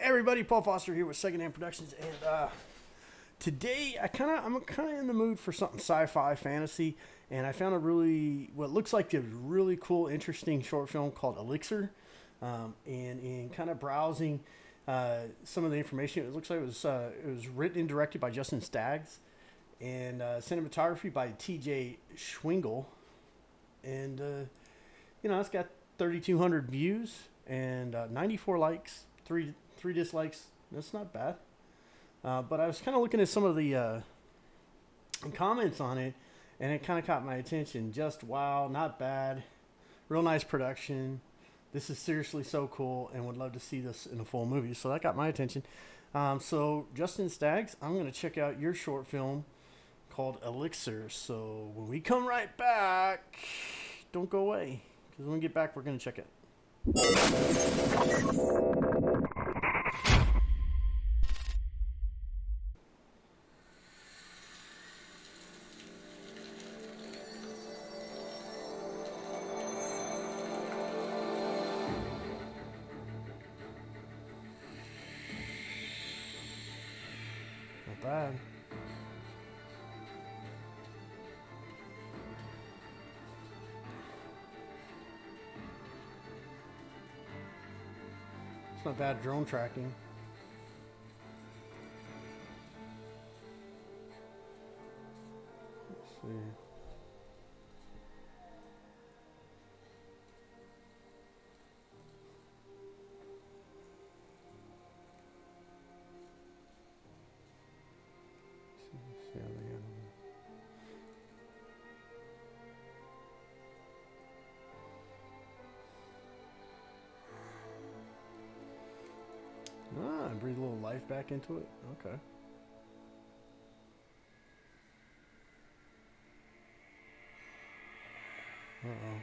Hey everybody, Paul Foster here with Secondhand Productions, and today I'm kind of in the mood for something sci-fi fantasy, and I found what looks like a really cool, interesting short film called Elixir. And in kind of browsing some of the information, it looks like it was written and directed by Justin Staggs, and cinematography by Tj Swingle, and it's got 3,200 views and 94 likes, three dislikes. That's not bad. But I was kind of looking at some of the comments on it, and it kind of caught my attention. Just wow, not bad, real nice production. This is seriously so cool, and would love to see this in a full movie. So that got my attention. So Justin Staggs, I'm going to check out your short film called Elixir. So when we come right back, don't go away, because when we get back, we're going to check it. Not bad. It's not bad drone tracking. Let's see. See how they handle it. Breathe a little life back into it. Okay. Uh-oh.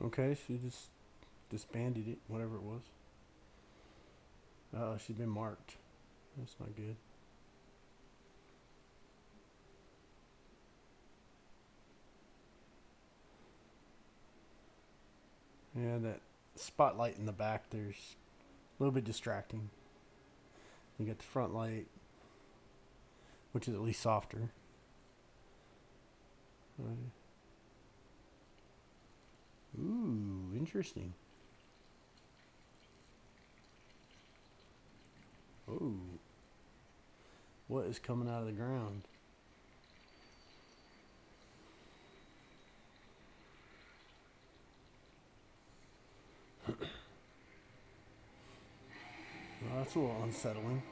Okay, she just disbanded it, whatever it was. She's been marked. That's not good. Yeah, that spotlight in the back there's a little bit distracting. You got the front light, which is at least softer. Ooh, interesting. Oh, what is coming out of the ground? Well, that's a little unsettling.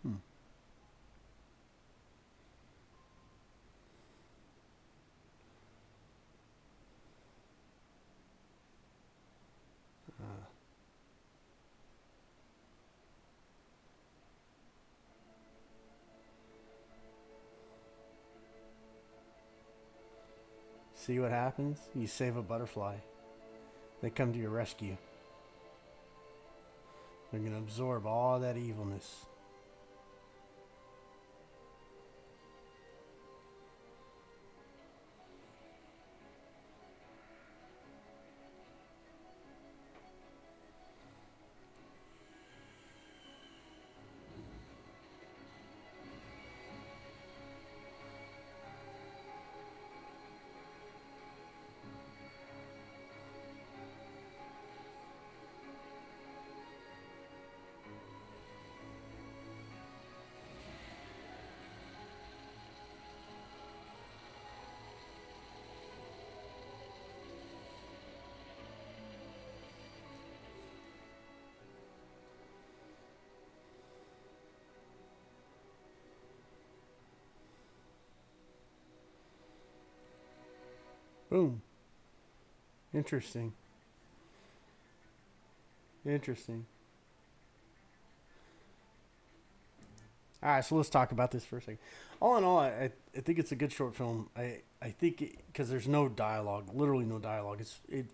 Hmm. See what happens? You save a butterfly. They come to your rescue. They're going to absorb all that evilness. Boom. Interesting. Interesting. All right, so let's talk about this for a second. All in all, I think it's a good short film. I think because there's no dialogue, literally no dialogue. It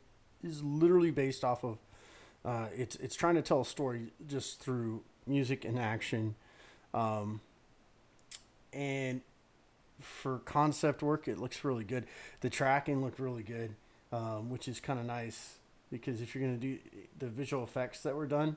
is literally based off of it's trying to tell a story just through music and action, um, and for concept work, it looks really good. The tracking looked really good, which is kind of nice because if you're gonna do the visual effects that were done,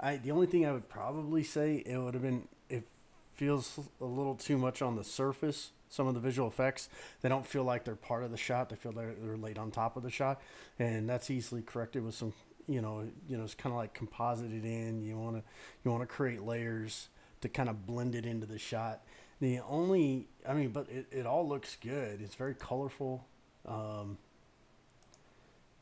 the only thing I would probably say it would have been it feels a little too much on the surface. Some of the visual effects they don't feel like they're part of the shot. They feel they're laid on top of the shot, and that's easily corrected with some it's kind of like composited in. You want to create layers to kind of blend it into the shot. The only, I mean, but it all looks good. It's very colorful. Um,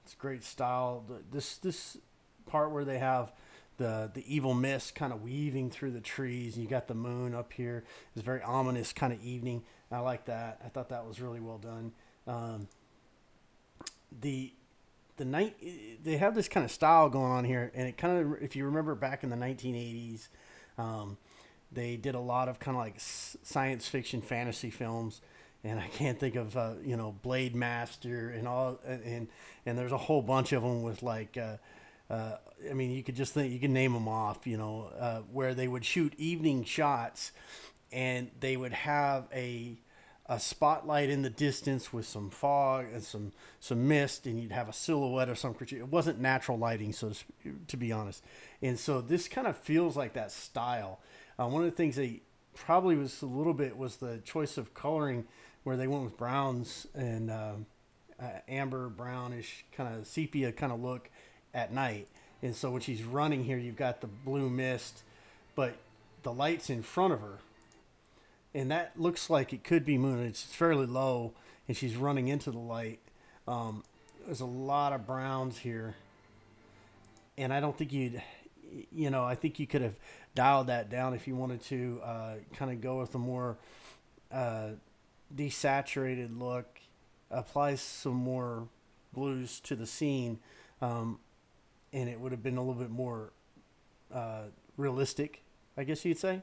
it's great style. This part where they have the evil mist kind of weaving through the trees. You got the moon up here. It's very ominous kind of evening. I like that. I thought that was really well done. The the night they have this kind of style going on here, and it kind of, if you remember back in the 1980s, um, they did a lot of kind of like science fiction fantasy films, and I can't think of Blade Master and all, and there's a whole bunch of them with like I mean, you could just think, you can name them off, where they would shoot evening shots, and they would have a spotlight in the distance with some fog and some mist, and you'd have a silhouette of some creature. It wasn't natural lighting, to be honest. And so this kind of feels like that style. One of the things they probably was a little bit was the choice of coloring, where they went with browns and amber brownish kind of sepia kind of look at night. And so when she's running here, you've got the blue mist, but the light's in front of her, and that looks like it could be moon. It's fairly low, and she's running into the light. There's a lot of browns here, and I don't think I think you could have dialed that down if you wanted to kind of go with a more desaturated look, apply some more blues to the scene, and it would have been a little bit more realistic, I guess you'd say.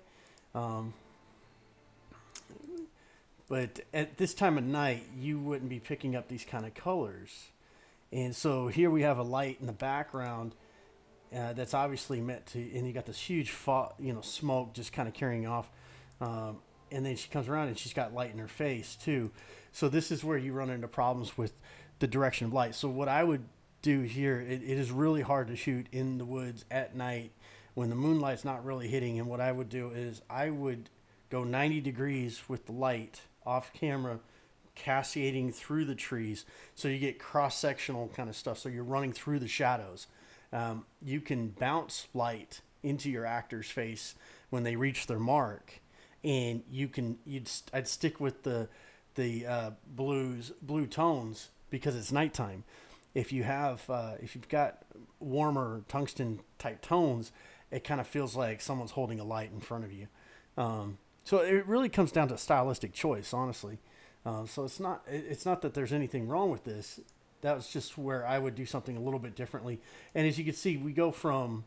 But at this time of night, you wouldn't be picking up these kind of colors. And so here we have a light in the background that's obviously meant to, and you got this huge smoke just kind of carrying off. And then she comes around and she's got light in her face too. So this is where you run into problems with the direction of light. So what I would do here, it is really hard to shoot in the woods at night when the moonlight's not really hitting. And what I would do is I would go 90 degrees with the light off camera, cascading through the trees, so you get cross-sectional kind of stuff, so you're running through the shadows. You can bounce light into your actor's face when they reach their mark, and I'd stick with the blue tones because it's nighttime. If you've got warmer tungsten type tones, it kind of feels like someone's holding a light in front of you. So it really comes down to stylistic choice, honestly. So it's not that there's anything wrong with this. That was just where I would do something a little bit differently. And as you can see, we go from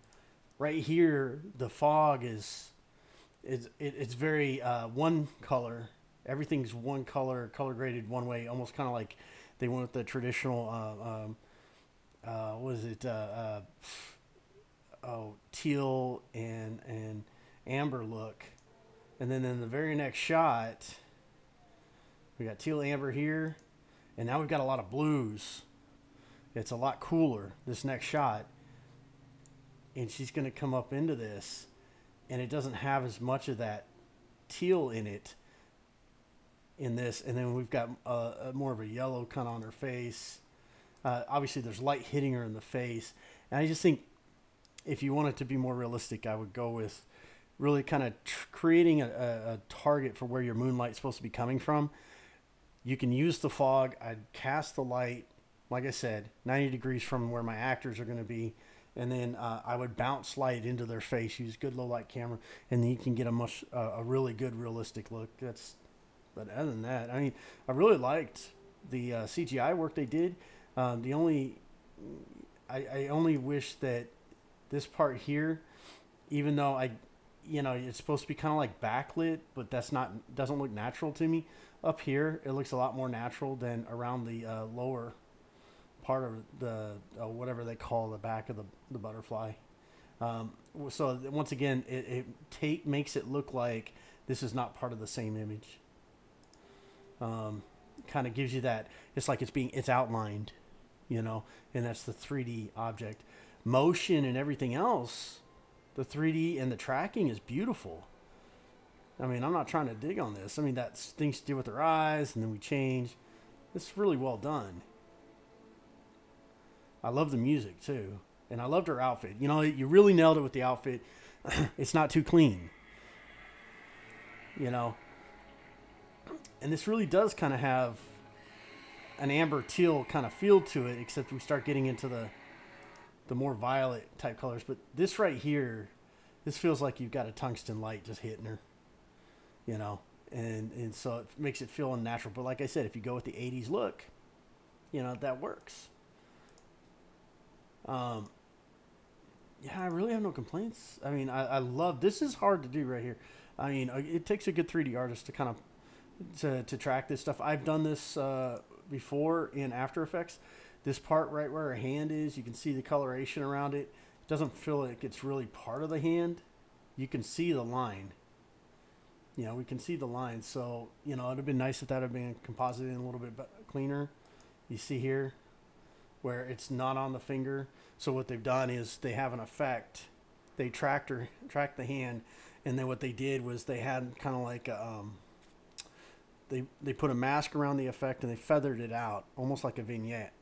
right here, the fog it's very one color. Everything's one color graded one way, almost kind of like they went with the traditional, teal and amber look. And then in the very next shot, we got teal amber here, and now we've got a lot of blues. It's a lot cooler, this next shot. And she's going to come up into this, and it doesn't have as much of that teal in it in this. And then we've got more of a yellow kind of on her face. Obviously, there's light hitting her in the face. And I just think if you want it to be more realistic, I would go with really kind of creating a target for where your moonlight's supposed to be coming from. You can use the fog. I'd cast the light, like I said, 90 degrees from where my actors are going to be. And then I would bounce light into their face, use good low light camera, and then you can get a really good realistic look. But other than that, I mean, I really liked the CGI work they did. The only I only wish that this part here, even though it's supposed to be kind of like backlit, but doesn't look natural to me. Up here, it looks a lot more natural than around the lower part of the whatever they call the back of the butterfly. So once again, it makes it look like this is not part of the same image. Kind of gives you that, it's like it's outlined, and that's the 3D object. Motion and everything else, the 3D and the tracking is beautiful. I mean, I'm not trying to dig on this. I mean, that's things to do with their eyes, and then we change. It's really well done. I love the music too, and I loved her outfit. You really nailed it with the outfit. It's not too clean, and this really does kind of have an amber teal kind of feel to it, except we start getting into the more violet type colors. But this right here, this feels like you've got a tungsten light just hitting her, and so it makes it feel unnatural. But like I said, if you go with the 80s look, that works. Yeah, I really have no complaints. I mean, I love, this is hard to do right here. I mean, it takes a good 3D artist to kind of to track this stuff. I've done this before in After Effects. This part right where her hand is, you can see the coloration around it. It doesn't feel like it's really part of the hand. You can see the line. We can see the line. So, it'd have been nice if that had been composited a little bit cleaner. You see here where it's not on the finger. So what they've done is they have an effect. They tracked the hand, and then what they did was they had kind of like they put a mask around the effect, and they feathered it out almost like a vignette,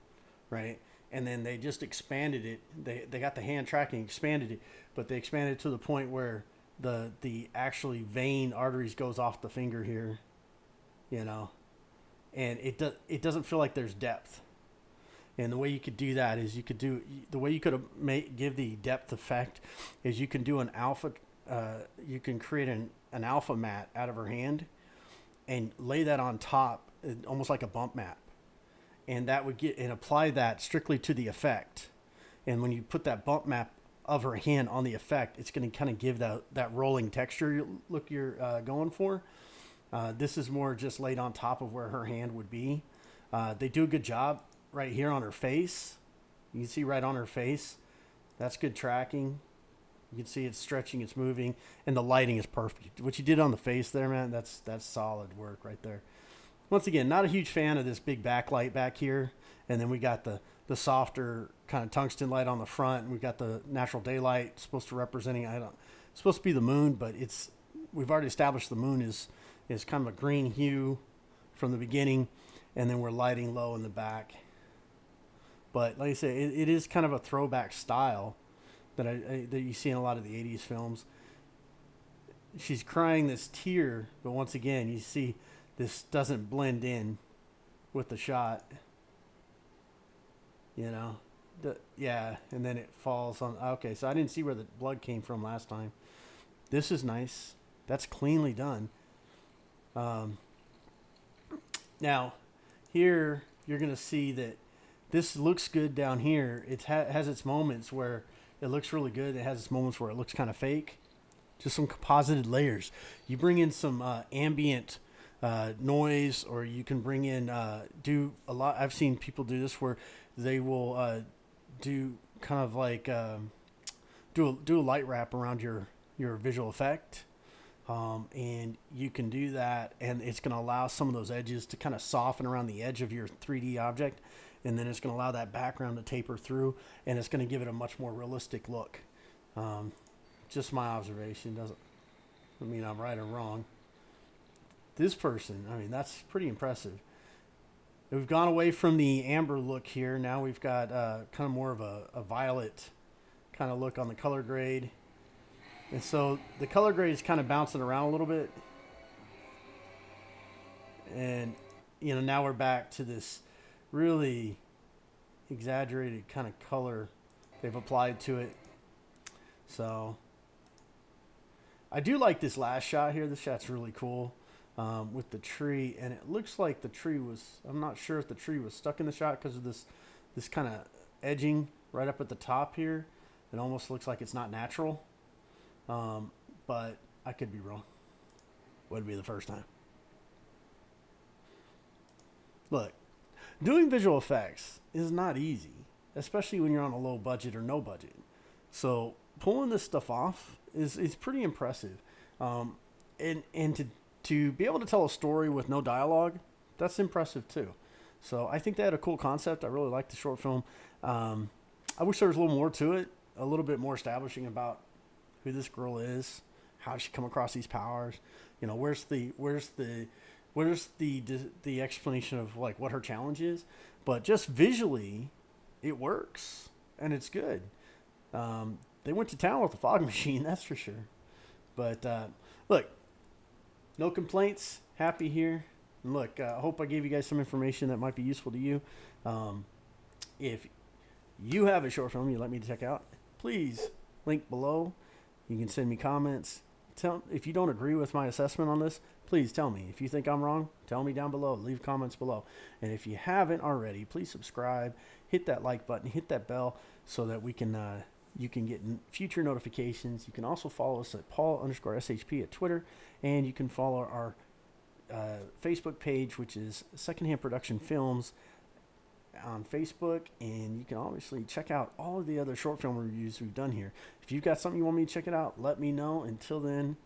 right? And then they just expanded it. They got the hand tracking, expanded it, but they expanded it to the point where the actually vein arteries goes off the finger here, and it doesn't feel like there's depth. And the way you could do that is the way you could give the depth effect is you can do an alpha, you can create an alpha matte out of her hand and lay that on top, almost like a bump map. And that would apply that strictly to the effect. And when you put that bump map of her hand on the effect, it's going to kind of give that rolling texture look you're going for. This is more just laid on top of where her hand would be. They do a good job right here on her face. You can see right on her face. That's good tracking. You can see it's stretching, it's moving, and the lighting is perfect. What you did on the face there, man, that's solid work right there. Once again, not a huge fan of this big backlight back here. And then we got the softer kind of tungsten light on the front, and we got the natural daylight supposed to supposed to be the moon, but we've already established the moon is kind of a green hue from the beginning, and then we're lighting low in the back. But like I say, it is kind of a throwback style that you see in a lot of the 80s films. She's crying this tear, but once again, you see this doesn't blend in with the shot. Yeah, and then it falls on. Okay, so I didn't see where the blood came from last time. This is nice. That's cleanly done. Now, here you're going to see that this looks good down here. It has its moments where it looks really good. It has its moments where it looks kind of fake. Just some composited layers. You bring in some ambient noise, or you can bring in do a lot. I've seen people do this where they will do kind of like do a light wrap around your visual effect. And you can do that, and it's going to allow some of those edges to kind of soften around the edge of your 3D object, and then it's going to allow that background to taper through, and it's going to give it a much more realistic look. Just my observation. Doesn't mean I'm right or wrong. This person, I mean, that's pretty impressive. We've gone away from the amber look here. Now we've got kind of more of a violet kind of look on the color grade. And so the color grade is kind of bouncing around a little bit. And, now we're back to this really exaggerated kind of color they've applied to it. So I do like this last shot here. This shot's really cool. with the tree, and it looks like the tree was. I'm not sure if the tree was stuck in the shot because of this kind of edging right up at the top here. It almost looks like it's not natural, but I could be wrong. Would be the first time. Look, doing visual effects is not easy, especially when you're on a low budget or no budget. So pulling this stuff off is pretty impressive, and to be able to tell a story with no dialogue, that's impressive too. So I think they had a cool concept. I really liked the short film. I wish there was a little more to it, a little bit more establishing about who this girl is, how did she come across these powers, where's the explanation of like what her challenge is. But just visually, it works and it's good. They went to town with the fog machine, that's for sure. But look, no complaints. Happy here. And look, I hope I gave you guys some information that might be useful to you. If you have a short film you'd like me to check out, please link below. You can send me comments. If you don't agree with my assessment on this, please tell me. If you think I'm wrong, tell me down below. Leave comments below. And if you haven't already, please subscribe, hit that like button, hit that bell so that we can you can get future notifications. You can also follow us at Paul_SHP at Twitter, and you can follow our Facebook page, which is Secondhand Production Films on Facebook, and you can obviously check out all of the other short film reviews we've done here. If you've got something you want me to check it out, let me know. Until then,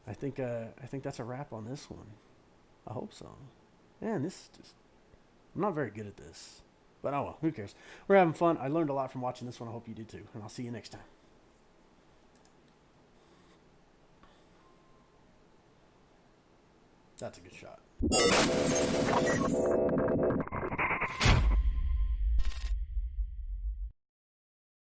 I think that's a wrap on this one. I hope so. Man, I'm not very good at this, but oh well, who cares? We're having fun. I learned a lot from watching this one. I hope you did too, and I'll see you next time. That's a good shot.